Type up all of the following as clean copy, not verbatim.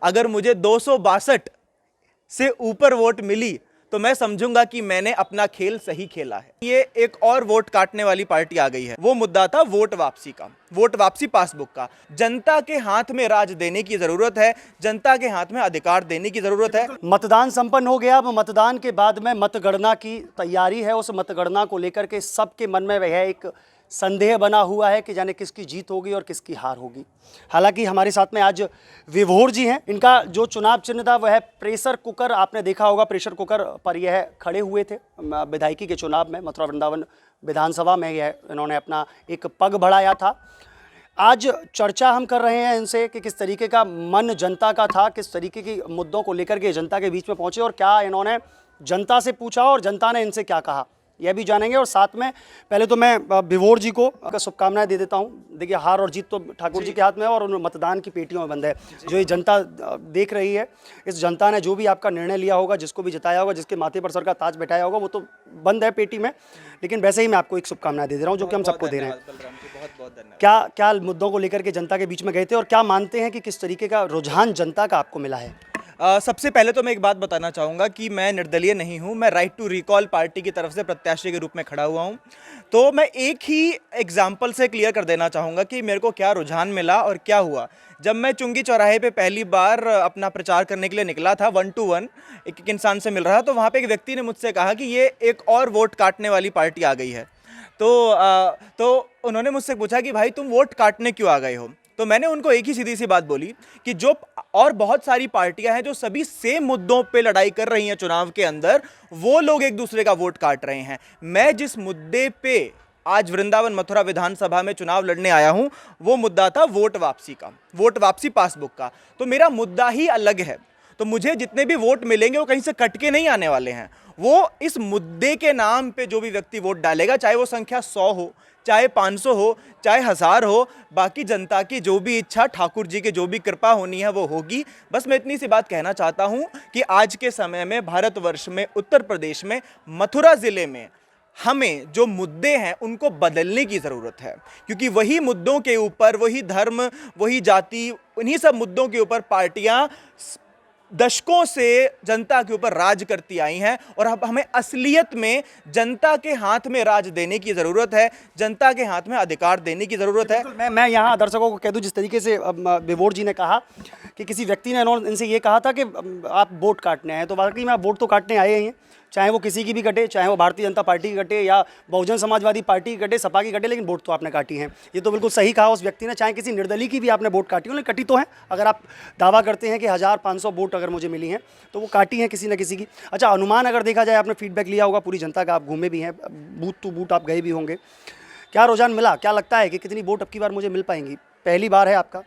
अगर मुझे 262 से ऊपर वोट मिली तो मैं समझूंगा कि मैंने अपना खेल सही खेला है। ये एक और वोट काटने वाली पार्टी आ गई है। वो मुद्दा था वोट वापसी का, वोट वापसी पासबुक का। जनता के हाथ में राज देने की जरूरत है, जनता के हाथ में अधिकार देने की जरूरत है। मतदान संपन्न हो गया। अब मतदान के बाद में मतगणना की तैयारी है। उस मतगणना को लेकर के सबके मन में वह एक संदेह बना हुआ है कि जाने किसकी जीत होगी और किसकी हार होगी। हालांकि हमारे साथ में आज विभोर जी हैं। इनका जो चुनाव चिन्ह था वह है प्रेशर कुकर। आपने देखा होगा प्रेशर कुकर पर यह खड़े हुए थे विधायकी के चुनाव में। मथुरा वृंदावन विधानसभा में यह इन्होंने अपना एक पग बढ़ाया था। आज चर्चा हम कर रहे हैं इनसे कि किस तरीके का मन जनता का था, किस तरीके के मुद्दों को लेकर के जनता के बीच में पहुंचे और क्या इन्होंने जनता से पूछा और जनता ने इनसे क्या कहा, यह भी जानेंगे। और साथ में पहले तो मैं विभोर जी को शुभकामनाएं दे देता हूं। देखिए, हार और जीत तो ठाकुर जी के हाथ में है और उन मतदान की पेटियों में बंद है। जो ये जनता देख रही है, इस जनता ने जो भी आपका निर्णय लिया होगा, जिसको भी जिताया होगा, जिसके माथे पर सर का ताज बैठाया होगा, वो तो बंद है पेटी में। लेकिन वैसे ही मैं आपको एक शुभकामनाएं दे रहा हूँ, जो कि हम सबको दे रहे हैं। क्या क्या मुद्दों को लेकर के जनता के बीच में गए थे और क्या मानते हैं कि किस तरीके का रुझान जनता का आपको मिला है? सबसे पहले तो मैं एक बात बताना चाहूँगा कि मैं निर्दलीय नहीं हूँ। मैं राइट टू रिकॉल पार्टी की तरफ से प्रत्याशी के रूप में खड़ा हुआ हूँ। तो मैं एक ही एग्जाम्पल से क्लियर कर देना चाहूँगा कि मेरे को क्या रुझान मिला और क्या हुआ। जब मैं चुंगी चौराहे पे पहली बार अपना प्रचार करने के लिए निकला था, 1 to 1 एक इंसान से मिल रहा था, तो वहाँ पे एक व्यक्ति ने मुझसे कहा कि ये एक और वोट काटने वाली पार्टी आ गई है। तो उन्होंने मुझसे पूछा कि भाई तुम वोट काटने क्यों आ गए हो? तो मैंने उनको एक ही सीधी सी बात बोली कि जो और बहुत सारी पार्टियां हैं जो सभी सेम मुद्दों पे लड़ाई कर रही हैं चुनाव के अंदर, वो लोग एक दूसरे का वोट काट रहे हैं। मैं जिस मुद्दे पे आज वृंदावन मथुरा विधानसभा में चुनाव लड़ने आया हूं, वो मुद्दा था वोट वापसी का, वोट वापसी पासबुक का। तो मेरा मुद्दा ही अलग है। तो मुझे जितने भी वोट मिलेंगे वो कहीं से कट के नहीं आने वाले हैं। वो इस मुद्दे के नाम पे जो भी व्यक्ति वोट डालेगा, चाहे वो संख्या 100 हो, चाहे 500 हो, चाहे 1000 हो, बाकी जनता की जो भी इच्छा, ठाकुर जी की जो भी कृपा होनी है वो होगी। बस मैं इतनी सी बात कहना चाहता हूं कि आज के समय में भारतवर्ष में, उत्तर प्रदेश में, मथुरा जिले में हमें जो मुद्दे हैं उनको बदलने की ज़रूरत है। क्योंकि वही मुद्दों के ऊपर, वही धर्म, वही जाति, उन्हीं सब मुद्दों के ऊपर पार्टियां दशकों से जनता के ऊपर राज करती आई हैं और अब हमें असलियत में जनता के हाथ में राज देने की ज़रूरत है, जनता के हाथ में अधिकार देने की ज़रूरत है। मैं यहाँ दर्शकों को कह दूँ, जिस तरीके से विभोर जी ने कहा कि किसी व्यक्ति ने इनसे ये कहा था कि आप वोट काटने आए हैं, तो वाकई में आप वोट तो काटने आए ही हैं, चाहे वो किसी की भी कटे, चाहे वो भारतीय जनता पार्टी की कटे या बहुजन समाजवादी पार्टी की कटे, सपा की कटे, लेकिन वोट तो आपने काटी हैं। ये तो बिल्कुल सही कहा उस व्यक्ति ने। चाहे किसी निर्दलीय की भी आपने वोट काटी हो, लेकिन कटी तो है। अगर आप दावा करते हैं कि 1500 वोट अगर मुझे मिली हैं, तो वो काटी हैं किसी न किसी की। अच्छा, अनुमान अगर देखा जाए, आपने फीडबैक लिया होगा पूरी जनता का, आप घूमे भी हैं, बूथ टू बूथ आप गए भी होंगे, क्या रुझान मिला? क्या लगता है कि कितनी वोट अब की बार मुझे मिल पाएंगी? पहली बार है आपका।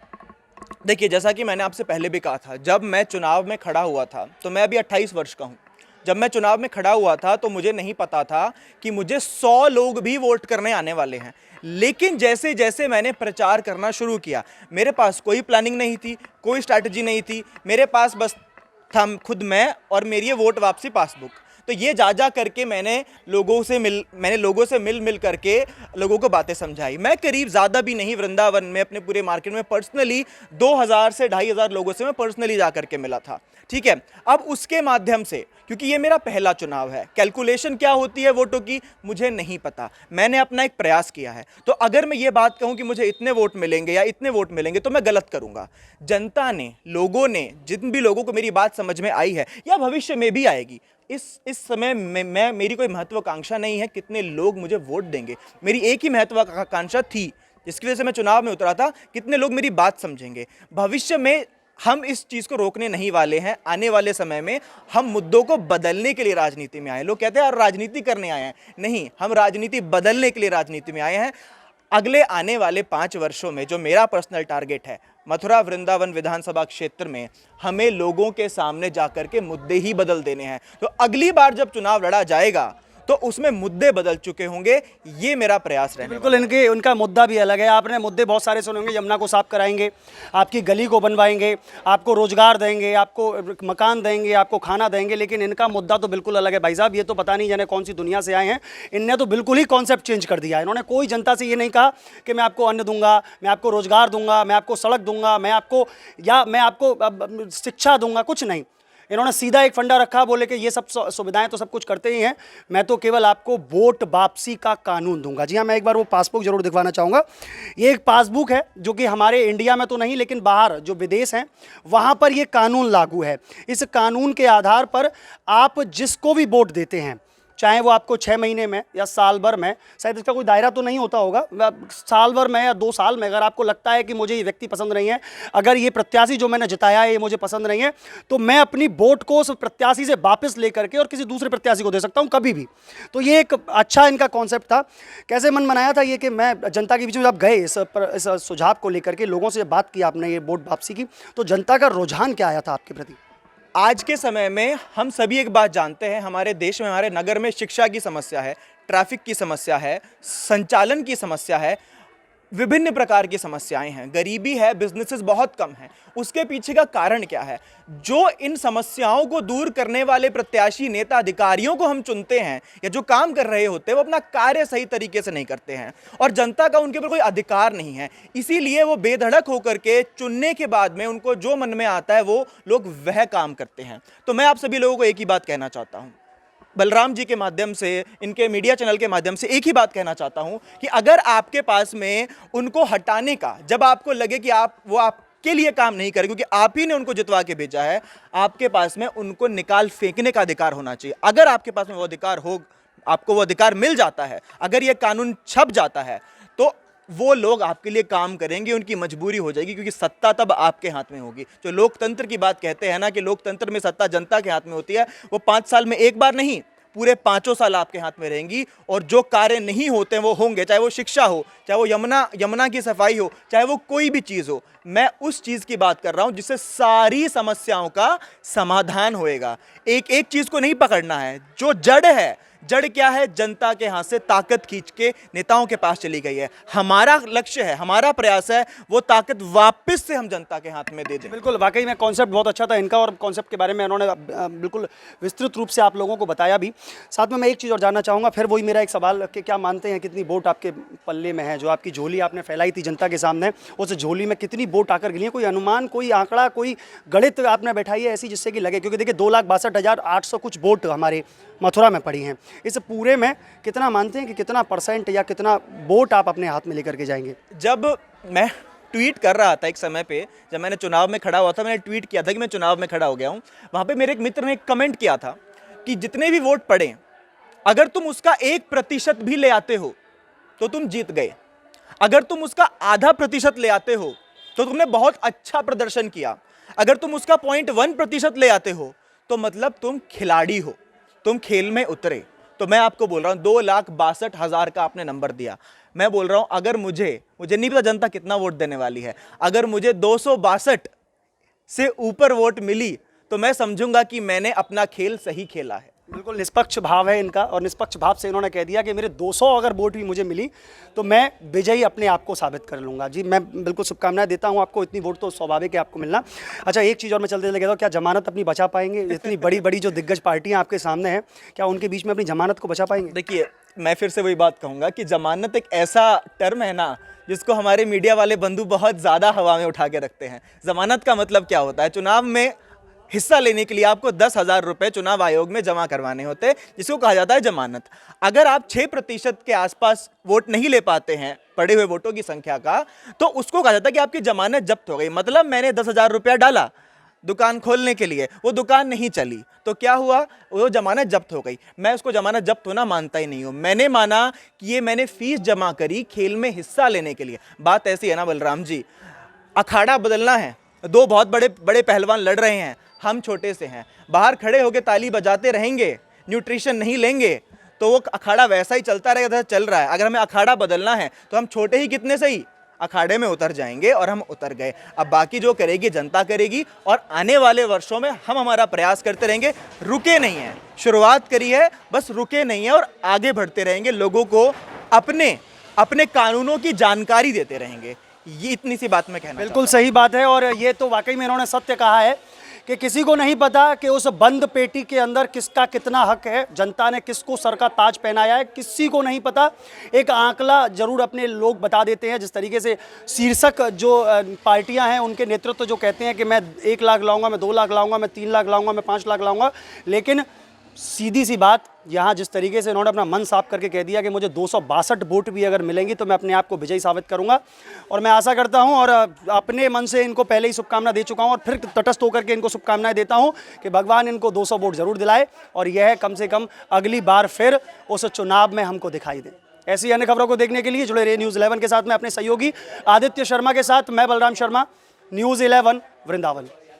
देखिए, जैसा कि मैंने आपसे पहले भी कहा था, जब मैं चुनाव में खड़ा हुआ था, तो मैं अभी 28 वर्ष का हूँ। जब मैं चुनाव में खड़ा हुआ था तो मुझे नहीं पता था कि मुझे 100 लोग भी वोट करने आने वाले हैं। लेकिन जैसे जैसे मैंने प्रचार करना शुरू किया, मेरे पास कोई प्लानिंग नहीं थी, कोई स्ट्रैटेजी नहीं थी। मेरे पास बस था खुद मैं और मेरी ये वोट वापसी पासबुक। तो ये जा करके मैंने लोगों से मिल करके लोगों को बातें समझाई। मैं करीब ज़्यादा भी नहीं, वृंदावन में अपने पूरे मार्केट में पर्सनली 2000 से 2500 लोगों से मैं पर्सनली जा करके मिला था। ठीक है, अब उसके माध्यम से, क्योंकि ये मेरा पहला चुनाव है, कैलकुलेशन क्या होती है वोटों की मुझे नहीं पता, मैंने अपना एक प्रयास किया है। तो अगर मैं ये बात कहूँ कि मुझे इतने वोट मिलेंगे या इतने वोट मिलेंगे तो मैं गलत करूँगा। जनता ने, लोगों ने, जिन भी लोगों को मेरी बात समझ में आई है या भविष्य में भी आएगी, इस समय में मेरी कोई महत्वाकांक्षा नहीं है कितने लोग मुझे वोट देंगे। मेरी एक ही महत्वाकांक्षा थी, जिसकी वजह से मैं चुनाव में उतरा था, कितने लोग मेरी बात समझेंगे। भविष्य में हम इस चीज़ को रोकने नहीं वाले हैं। आने वाले समय में हम मुद्दों को बदलने के लिए राजनीति में आए। लोग कहते हैं यार राजनीति करने आए हैं, नहीं, हम राजनीति बदलने के लिए राजनीति में आए हैं। अगले आने वाले 5 वर्षों में जो मेरा पर्सनल टारगेट है, मथुरा वृंदावन विधानसभा क्षेत्र में हमें लोगों के सामने जाकर के मुद्दे ही बदल देने हैं। तो अगली बार जब चुनाव लड़ा जाएगा तो उसमें मुद्दे बदल चुके होंगे। ये मेरा प्रयास रहने बिल्कुल, इनके उनका मुद्दा भी अलग है। आपने मुद्दे बहुत सारे सुने होंगे, यमुना को साफ कराएंगे, आपकी गली को बनवाएंगे, आपको रोजगार देंगे, आपको मकान देंगे, आपको खाना देंगे, लेकिन इनका मुद्दा तो बिल्कुल अलग है भाई साहब। ये तो पता नहीं जाने कौन सी दुनिया से आए हैं, इनने तो बिल्कुल ही कॉन्सेप्ट चेंज कर दिया है। इन्होंने कोई जनता से ये नहीं कहा कि मैं आपको अन्न दूंगा, मैं आपको रोजगार दूंगा, मैं आपको सड़क दूंगा, मैं आपको शिक्षा दूंगा, कुछ नहीं। इन्होंने सीधा एक फंडा रखा, बोले कि ये सब सुविधाएं तो सब कुछ करते ही हैं, मैं तो केवल आपको वोट वापसी का कानून दूंगा। जी हाँ, मैं एक बार वो पासबुक जरूर दिखवाना चाहूँगा। ये एक पासबुक है जो कि हमारे इंडिया में तो नहीं, लेकिन बाहर जो विदेश हैं वहाँ पर ये कानून लागू है। इस कानून के आधार पर आप जिसको भी वोट देते हैं, चाहे वो आपको 6 महीने में या साल भर में, शायद इसका कोई दायरा तो नहीं होता होगा, साल भर में या 2 साल में, अगर आपको लगता है कि मुझे ये व्यक्ति पसंद नहीं है, अगर ये प्रत्याशी जो मैंने जिताया है ये मुझे पसंद नहीं है, तो मैं अपनी वोट को उस प्रत्याशी से वापस लेकर के और किसी दूसरे प्रत्याशी को दे सकता हूँ कभी भी। तो ये एक अच्छा इनका कॉन्सेप्ट था। कैसे मन बनाया था ये कि मैं जनता के बीच में जब गए इस सुझाव को लेकर के, लोगों से बात की आपने ये वोट वापसी की, तो जनता का रुझान क्या आया था आपके प्रति? आज के समय में हम सभी एक बात जानते हैं, हमारे देश में, हमारे नगर में शिक्षा की समस्या है, ट्रैफिक की समस्या है, संचालन की समस्या है, विभिन्न प्रकार की समस्याएं हैं, गरीबी है, बिजनेसेस बहुत कम हैं। उसके पीछे का कारण क्या है? जो इन समस्याओं को दूर करने वाले प्रत्याशी, नेता, अधिकारियों को हम चुनते हैं या जो काम कर रहे होते हैं, वो अपना कार्य सही तरीके से नहीं करते हैं और जनता का उनके ऊपर कोई अधिकार नहीं है। इसीलिए वो बेधड़क होकर के चुनने के बाद में उनको जो मन में आता है वो लोग वह काम करते हैं। तो मैं आप सभी लोगों को एक ही बात कहना चाहता हूँ, बलराम जी के माध्यम से, इनके मीडिया चैनल के माध्यम से एक ही बात कहना चाहता हूं कि अगर आपके पास में उनको हटाने का, जब आपको लगे कि वो आपके लिए काम नहीं करे क्योंकि आप ही ने उनको जितवा के भेजा है, आपके पास में उनको निकाल फेंकने का अधिकार होना चाहिए। अगर आपके पास में वो अधिकार हो, आपको वो अधिकार मिल जाता है, अगर ये कानून छप जाता है, तो वो लोग आपके लिए काम करेंगे, उनकी मजबूरी हो जाएगी, क्योंकि सत्ता तब आपके हाथ में होगी। जो लोकतंत्र की बात कहते हैं ना कि लोकतंत्र में सत्ता जनता के हाथ में होती है, वो 5 साल में एक बार नहीं, पूरे 5 साल आपके हाथ में रहेंगी और जो कार्य नहीं होते हैं वो होंगे, चाहे वो शिक्षा हो, चाहे वो यमुना की सफाई हो, चाहे वो कोई भी चीज़ हो। मैं उस चीज़ की बात कर रहा हूं जिससे सारी समस्याओं का समाधान होएगा। एक एक चीज़ को नहीं पकड़ना है, जो जड़ है। जड़ क्या है? जनता के हाथ से ताकत खींच के नेताओं के पास चली गई है। हमारा लक्ष्य है, हमारा प्रयास है, वो ताकत वापस से हम जनता के हाथ में दे दें। बिल्कुल, वाकई में कॉन्सेप्ट बहुत अच्छा था इनका और कॉन्सेप्ट के बारे में उन्होंने बिल्कुल विस्तृत रूप से आप लोगों को बताया भी। साथ में मैं एक चीज़ और जानना चाहूँगा, फिर वही मेरा एक सवाल कि क्या मानते हैं कितनी वोट आपके पल्ले में है? जो आपकी झोली आपने फैलाई थी जनता के सामने, उस झोली में कितनी वोट आकर गिरी है? कोई अनुमान, कोई आंकड़ा, कोई गणित आपने बैठाई है ऐसी जिससे कि लगे? क्योंकि देखिए 2,62,800 कुछ वोट हमारे मथुरा में पड़ी हैं। इस पूरे में कितना मानते हैं कि कितना परसेंट या कितना वोट आप अपने हाथ में लेकर के जाएंगे? जब मैं ट्वीट कर रहा था एक समय पे, जब मैंने चुनाव में खड़ा हुआ था, मैंने ट्वीट किया था कि मैं चुनाव में खड़ा हो गया हूँ। वहाँ पे मेरे एक मित्र ने एक कमेंट किया था कि जितने भी वोट पड़े, अगर तुम उसका 1% भी ले आते हो तो तुम जीत गए। अगर तुम उसका आधा प्रतिशत ले आते हो तो तुमने बहुत अच्छा प्रदर्शन किया। अगर तुम उसका 0.1% ले आते हो तो मतलब तुम खिलाड़ी हो, तुम खेल में उतरे। तो मैं आपको बोल रहा हूं 2,62,000 का आपने नंबर दिया। मैं बोल रहा हूं अगर मुझे नहीं पता जनता कितना वोट देने वाली है, अगर मुझे 262 से ऊपर वोट मिली तो मैं समझूंगा कि मैंने अपना खेल सही खेला है। बिल्कुल निष्पक्ष भाव है इनका और निष्पक्ष भाव से इन्होंने कह दिया कि मेरे 200 अगर वोट भी मुझे मिली तो मैं विजयी अपने आप को साबित कर लूँगा। जी, मैं बिल्कुल शुभकामनाएं देता हूँ आपको, इतनी वोट तो स्वाभाविक है आपको मिलना। अच्छा, एक चीज़ और मैं चलते लगे, क्या जमानत अपनी बचा पाएंगे? इतनी बड़ी बड़ी जो दिग्गज पार्टियाँ आपके सामने हैं, क्या उनके बीच में अपनी जमानत को बचा पाएंगे? देखिए, मैं फिर से वही बात कहूँगा कि जमानत एक ऐसा टर्म है ना जिसको हमारे मीडिया वाले बंधु बहुत ज़्यादा हवा में उठा के रखते हैं। जमानत का मतलब क्या होता है? चुनाव में हिस्सा लेने के लिए आपको 10,000 रुपये चुनाव आयोग में जमा करवाने होते हैं, जिसको कहा जाता है जमानत। अगर आप 6% के आसपास वोट नहीं ले पाते हैं पड़े हुए वोटों की संख्या का, तो उसको कहा जाता है कि आपकी जमानत जब्त हो गई। मतलब मैंने 10,000 रुपया डाला दुकान खोलने के लिए, वो दुकान नहीं चली, तो क्या हुआ? वो जमानत जब्त हो गई। मैं उसको जमानत जब्त होना मानता ही नहीं हूँ। मैंने माना कि ये मैंने फीस जमा करी खेल में हिस्सा लेने के लिए। बात ऐसी है ना बलराम जी, अखाड़ा बदलना है, 2 बहुत बड़े बड़े पहलवान लड़ रहे हैं, हम छोटे से हैं, बाहर खड़े होकर ताली बजाते रहेंगे, न्यूट्रिशन नहीं लेंगे तो वो अखाड़ा वैसा ही चलता रहेगा जैसा चल रहा है। अगर हमें अखाड़ा बदलना है तो हम छोटे ही कितने सही, अखाड़े में उतर जाएंगे और हम उतर गए। अब बाकी जो करेगी जनता करेगी और आने वाले वर्षों में हम हमारा प्रयास करते रहेंगे, रुके नहीं हैं। शुरुआत करी है, बस रुके नहीं है और आगे बढ़ते रहेंगे, लोगों को अपने अपने कानूनों की जानकारी देते रहेंगे। ये इतनी सी बात मैं कहना बिल्कुल सही बात है। और ये तो वाकई में इन्होंने सत्य कहा है कि किसी को नहीं पता कि उस बंद पेटी के अंदर किसका कितना हक है, जनता ने किसको सर का ताज पहनाया है, किसी को नहीं पता। एक आंकड़ा जरूर अपने लोग बता देते हैं, जिस तरीके से शीर्षक जो पार्टियां हैं उनके नेतृत्व जो कहते हैं कि मैं 1 लाख लाऊंगा, मैं 2 लाख लाऊंगा, मैं 3 लाख लाऊंगा, मैं 5 लाख लाऊंगा। लेकिन सीधी सी बात, यहाँ जिस तरीके से इन्होंने अपना मन साफ करके कह दिया कि मुझे 262 वोट भी अगर मिलेंगी तो मैं अपने आप को विजयी साबित करूंगा। और मैं आशा करता हूं और अपने मन से इनको पहले ही शुभकामना दे चुका हूं और फिर तटस्थ होकर के इनको शुभकामनाएं देता हूं कि भगवान इनको 200 वोट जरूर दिलाए और यह कम से कम अगली बार फिर उस चुनाव में हमको दिखाई दे। ऐसी अन्य खबरों को देखने के लिए जुड़े रहिए न्यूज़ 11 के साथ। मैं अपने सहयोगी आदित्य शर्मा के साथ, मैं बलराम शर्मा, न्यूज़ 11 वृंदावन।